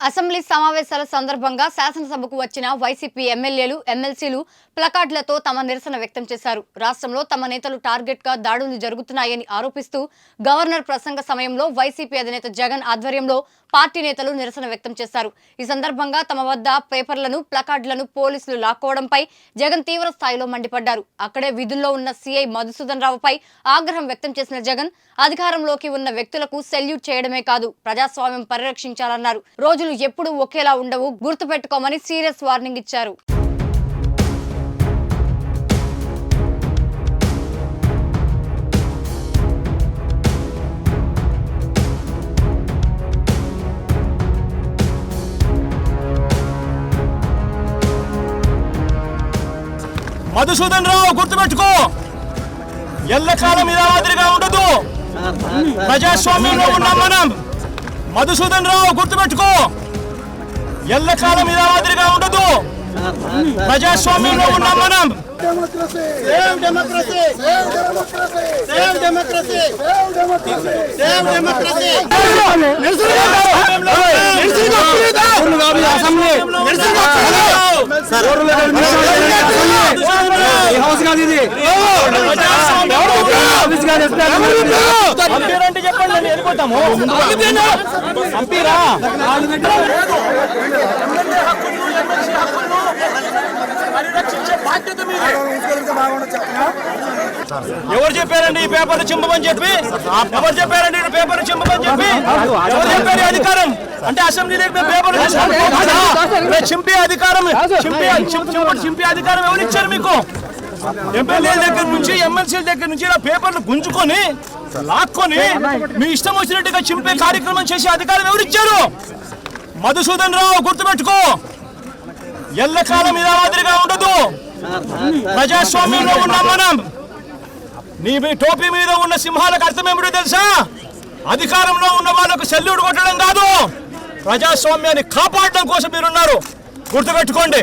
Assembly సమావేశాల సందర్భంగా శాసనసభకు వచ్చిన వైసీపీ ఎమ్మెల్యేలు ఎమ్మెల్సీలు ప్లకార్డులతో తమ నిరసన వ్యక్తం చేశారు. రాష్ట్రంలో తమ నేతలు టార్గెట్ గా దాడులు జరుగుతున్నాయని ఆరోపిస్తూ గవర్నర్ ప్రసంగ సమయంలో వైసీపీ అధినేత జగన్ ఆధ్వర్యంలో పార్టీ నేతలు నిరసన వ్యక్తం చేశారు. ఈ సందర్భంగా తమ వద్ద పేపర్లను ప్లకార్డులను పోలీసులు లాక్కోవడంపై జగన్ తీవ్ర స్థాయిలో మండిపడ్డారు. అక్కడే విధుల్లో ఉన్న సీఐ మధుసూదన్ రావుపై ఆగ్రహం వ్యక్తం చేసిన జగన్ అధికారంలోకి ఉన్న వ్యక్తులకు సెల్యూట్ చేయడమే కాదు ప్రజాస్వామ్యం పరిరక్షించాలన్నారు. రోజులు ఎప్పుడు ఒకేలా ఉండవు, గుర్తుపెట్టుకోమని సీరియస్ వార్నింగ్ ఇచ్చారు. మధుసూదన్ రావు గుర్తుపెట్టుకో, ఎల్లకాలం ఇలా మాదిరిగా ఉండదు. ప్రజాస్వామ్యంలో ఉన్నాం మనం. మధుసూదన్ రావు గుర్తుపెట్టుకో, ఎల్లకాలం ఇలా మాదిరిగా ఉండదు. ప్రజాస్వామ్యంలో ఉన్నాం మనం. Save democracy, save democracy, save democracy, save democracy, save democracy. చెప్పండి, వెళ్ళిపోతాము. ఎవరు చెప్పారండి ఈ పేపర్ చింపమని చెప్పి? ఎవరు చెప్పారండి ఈ పేపర్ చింపమని చెప్పి? ఎవరు చెప్పారు అధికారం? అంటే అసెంబ్లీలో పేపర్ చింపే అధికారం, చింపే అధికారం ఎవరు ఇచ్చారు మీకు? ఎమ్మెల్యేల దగ్గర నుంచి ఎమ్మెల్సీల దగ్గర నుంచి ఇలా పేపర్లు గుంజుకొని లాక్కొని మీ ఇష్టం వచ్చినట్టుగా చింపే కార్యక్రమం చేసే అధికారం ఎవరు ఇచ్చారు? మధుసూదన్ రావు గుర్తుపెట్టుకో, ఎల్లకాలం ఇలా మాదిరిగా ఉండదు. ప్రజాస్వామ్యంలో ఉన్నాం మనం. నీ టోపీ మీద ఉన్న సింహాలకు అర్థం ఏమిటో తెలుసా? అధికారంలో ఉన్న వాళ్ళకు సెల్యూట్ కొట్టడం కాదు, ప్రజాస్వామ్యాన్ని కాపాడడం కోసం మీరున్నారు. గుర్తుపెట్టుకోండి.